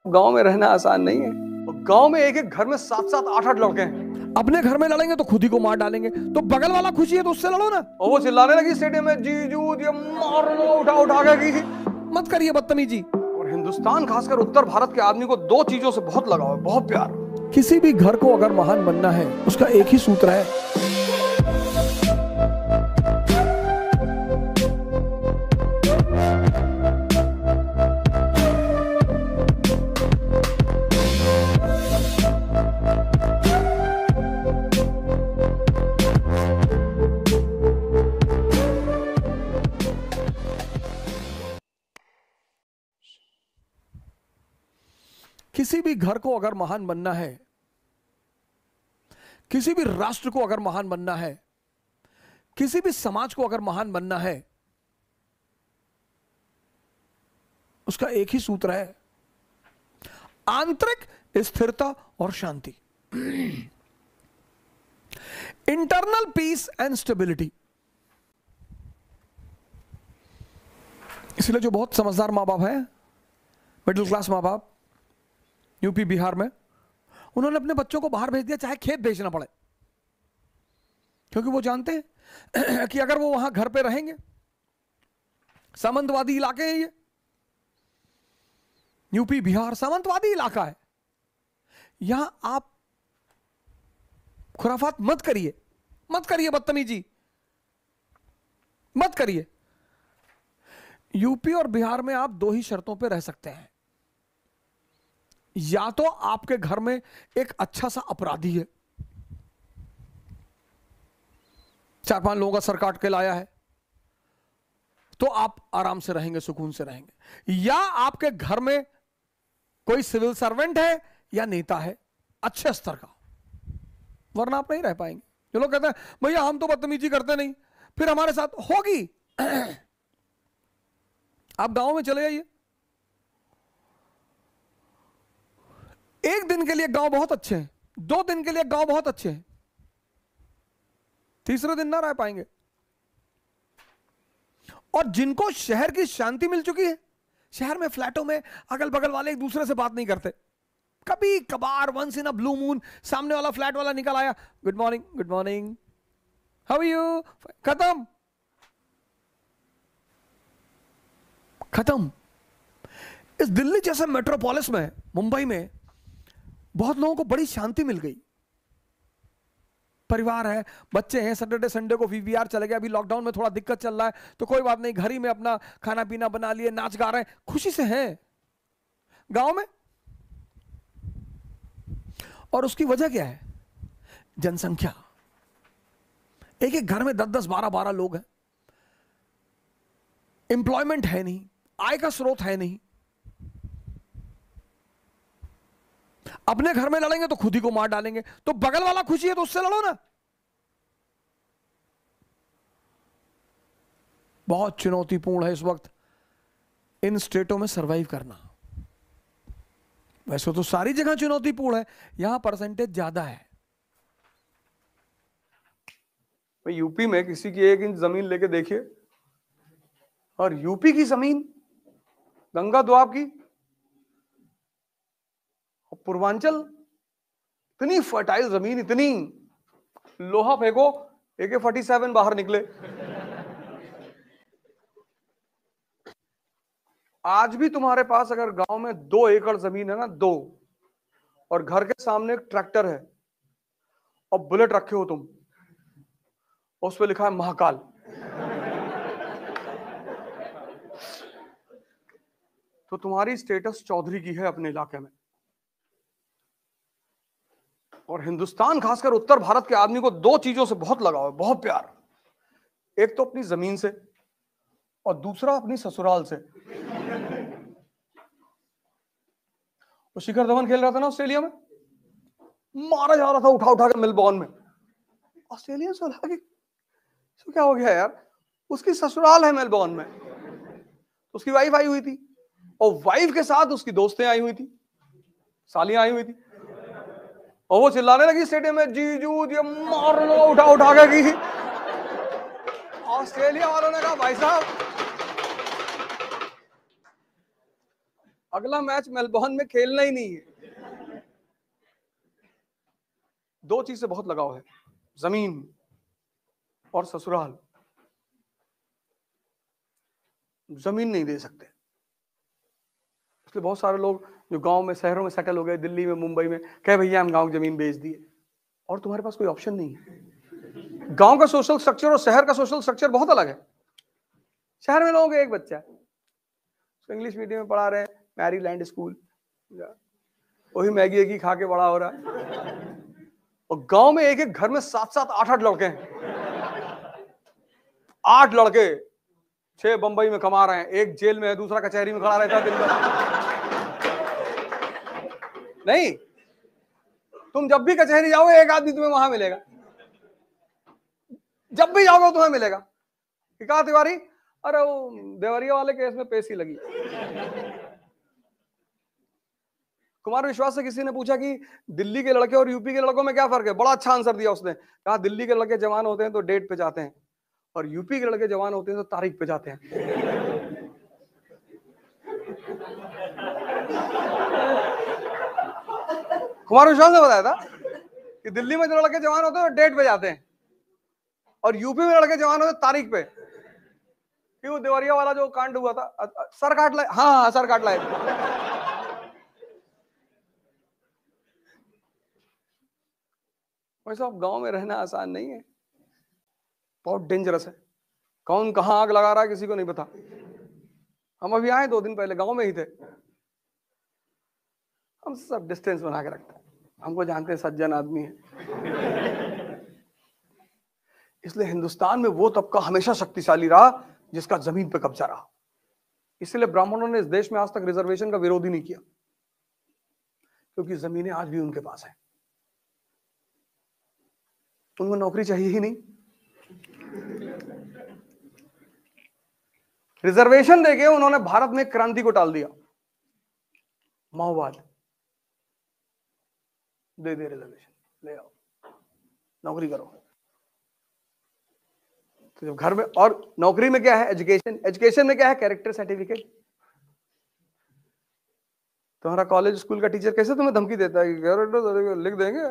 गांव में रहना आसान नहीं है। गांव में एक एक घर में 7-7 8-8 लड़के हैं। अपने घर में लड़ेंगे तो खुद ही को मार डालेंगे, तो बगल वाला खुशी है तो उससे लड़ो ना। और वो चिल्लाने लगी स्टेडियम में, जीजू ये मार लो, उठा उठा के की। मत करिए बदतमीजी। और हिंदुस्तान खासकर उत्तर भारत के आदमी को दो चीजों से बहुत लगाव है, बहुत प्यार। किसी भी घर को अगर महान बनना है उसका एक ही सूत्र है, किसी भी घर को अगर महान बनना है, किसी भी राष्ट्र को अगर महान बनना है, किसी भी समाज को अगर महान बनना है, उसका एक ही सूत्र है, आंतरिक स्थिरता और शांति। Internal peace and stability. इसलिए जो बहुत समझदार मां बाप हैं, मिडिल क्लास मां बाप यूपी बिहार में, उन्होंने अपने बच्चों को बाहर भेज दिया चाहे खेत बेचना पड़े, क्योंकि वो जानते हैं कि अगर वो वहां घर पे रहेंगे, सामंतवादी इलाके हैं ये, यूपी बिहार सामंतवादी इलाका है, यहां आप खुराफात मत करिए, मत करिए बदतमीजी, मत करिए। यूपी और बिहार में आप दो ही शर्तों पे रह सकते हैं, या तो आपके घर में एक अच्छा सा अपराधी है, 4-5 लोगों का सर काट के लाया है, तो आप आराम से रहेंगे, सुकून से रहेंगे, या आपके घर में कोई सिविल सर्वेंट है या नेता है अच्छे स्तर का, वरना आप नहीं रह पाएंगे। जो लोग कहते हैं भैया हम तो बदतमीजी करते नहीं, फिर हमारे साथ होगी। आप गांव में चले जाइए, एक दिन के लिए गांव बहुत अच्छे हैं, 2 दिन के लिए गांव बहुत अच्छे हैं, तीसरे दिन ना रह पाएंगे। और जिनको शहर की शांति मिल चुकी है, शहर में फ्लैटों में अगल बगल वाले एक दूसरे से बात नहीं करते, कभी कभार once in a blue moon सामने वाला फ्लैट वाला निकल आया, good morning good morning, how are you, खत्म खत्म। इस दिल्ली जैसे मेट्रोपोलिस में, मुंबई में बहुत लोगों को बड़ी शांति मिल गई। परिवार है, बच्चे हैं, सैटरडे संडे को वीवीआर चले गए, अभी लॉकडाउन में थोड़ा दिक्कत चल रहा है तो कोई बात नहीं, घर ही में अपना खाना पीना बना लिए, नाच गा रहे हैं, खुशी से हैं गांव में। और उसकी वजह क्या है? जनसंख्या। एक एक घर में 10-10 12-12 लोग हैं, एम्प्लॉयमेंट है नहीं, आय का स्रोत है नहीं। अपने घर में लड़ेंगे तो खुद ही को मार डालेंगे, तो बगल वाला खुशी है तो उससे लड़ो ना। बहुत चुनौतीपूर्ण है इस वक्त इन स्टेटों में सरवाइव करना। वैसे तो सारी जगह चुनौतीपूर्ण है, यहां परसेंटेज ज्यादा है। यूपी में किसी की 1 इंच जमीन लेके देखिए, और यूपी की जमीन गंगा द्वाब की, पूर्वांचल इतनी फर्टाइल जमीन, इतनी, लोहा फेंको AK-47 बाहर निकले। आज भी तुम्हारे पास अगर गांव में 2 एकड़ जमीन है ना, 2, और घर के सामने एक ट्रैक्टर है और बुलेट रखे हो तुम, उस पे लिखा है महाकाल, तो तुम्हारी स्टेटस चौधरी की है अपने इलाके में। और हिंदुस्तान खासकर उत्तर भारत के आदमी को 2 चीजों से बहुत लगाव है, बहुत प्यार। एक तो अपनी जमीन से, और दूसरा अपनी ससुराल से। वो शिखर धवन खेल रहा था ना ऑस्ट्रेलिया में, मारा जा रहा था उठा उठा के मेलबॉर्न में, ऑस्ट्रेलिया से लगा कि तो क्या हो गया यार, उसकी ससुराल है मेलबॉर्न में, उसकी वाइफ आई हुई थी, और वाइफ के साथ उसकी दोस्तें आई हुई थी, सालियां आई हुई थी, और वो चिल्लाने लगी स्टेडियम में, जीजू ये मार लो, उठा उठा के की। ऑस्ट्रेलिया वालों ने कहा भाई साहब अगला मैच मेलबोर्न में खेलना ही नहीं है। दो चीज से बहुत लगाव है, जमीन और ससुराल। जमीन नहीं दे सकते, इसलिए बहुत सारे लोग जो गांव में शहरों में सेटल हो गए, दिल्ली में मुंबई में, कहे भैया हम गांव की जमीन बेच दिए, और तुम्हारे पास कोई ऑप्शन नहीं है। गांव का सोशल स्ट्रक्चर और शहर का सोशल स्ट्रक्चर बहुत अलग है। शहर में लोगों के एक बच्चा है, उसको इंग्लिश मीडियम में पढ़ा रहे हैं, मैरीलैंड स्कूल, वही मैगी एगी खा के बड़ा हो रहा है। और गांव में एक एक घर में 7-7, 8-8 लड़के हैं। 8 लड़के, 6 बंबई में कमा रहे हैं, एक जेल में है, दूसरा कचहरी में खड़ा रहता है दिन भर। नहीं, तुम जब भी कचहरी जाओ एक आदमी तुम्हें वहां मिलेगा, जब भी जाओगे तुम्हें मिलेगा कि कहा तिवारी, अरे वो देवरिया वाले केस में पेशी लगी। कुमार विश्वास से किसी ने पूछा कि दिल्ली के लड़के और यूपी के लड़कों में क्या फर्क है, बड़ा अच्छा आंसर दिया उसने, कहा दिल्ली के लड़के जवान होते हैं तो डेट पे जाते हैं, और यूपी के लड़के जवान होते हैं तो तारीख पे जाते हैं। कुमार विश्वास ने बताया था कि दिल्ली में जो लड़के जवान होते हैं वो डेट पे जाते हैं, और यूपी में लड़के जवान होते हैं तारीख पे। कि वो देवरिया वाला जो कांड हुआ था, सर काट लाए, हाँ सर काट लाए। वैसे अब गांव में रहना आसान नहीं है, बहुत डेंजरस है। कौन कहां आग लगा रहा है किसी को नहीं पता। हम अभी आए 2 दिन पहले, गांव में ही थे। हम सब डिस्टेंस बना के रखते हैं, हमको जानते हैं सज्जन आदमी है। इसलिए हिंदुस्तान में वो तबका हमेशा शक्तिशाली रहा जिसका जमीन पे कब्जा रहा। इसलिए ब्राह्मणों ने इस देश में आज तक रिजर्वेशन का विरोध ही नहीं किया, क्योंकि जमीनें आज भी उनके पास है, उनको नौकरी चाहिए ही नहीं। रिजर्वेशन देके उन्होंने भारत में क्रांति को टाल दिया। माओवाद दे दे रिजर्वेशन, ले आओ नौकरी करो। तो जब घर में, और नौकरी में क्या है, एजुकेशन, एजुकेशन में क्या है, कैरेक्टर सर्टिफिकेट। तुम्हारा कॉलेज स्कूल का टीचर कैसे तुम्हें धमकी देता है कि लिख देंगे।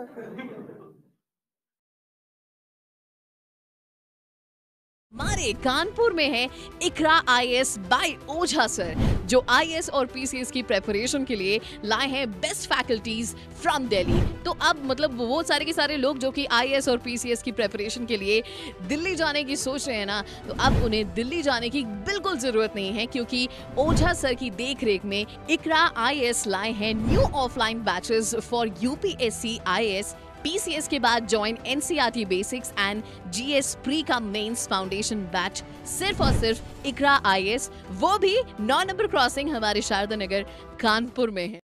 हमारे कानपुर में है इकरा आईएएस बाय ओझा सर, जो आईएएस और पीसीएस की प्रेपरेशन के लिए लाए हैं बेस्ट फैकल्टीज फ्रॉम दिल्ली। तो अब मतलब वो सारे के सारे लोग जो कि आईएएस और पीसीएस की प्रेपरेशन के लिए दिल्ली जाने की सोच रहे हैं ना, तो अब उन्हें दिल्ली जाने की बिल्कुल जरूरत नहीं है, क्योंकि ओझा सर की देखरेख में इकरा आईएएस लाए हैं new offline batches for UPSC IAS PCS के बाद join NCERT basics and GS pre का मेंस फाउंडेशन बैच सिर्फ और सिर्फ इकरा आईएएस, वो भी 9 नंबर क्रॉसिंग हमारे शारदा नगर कानपुर में है।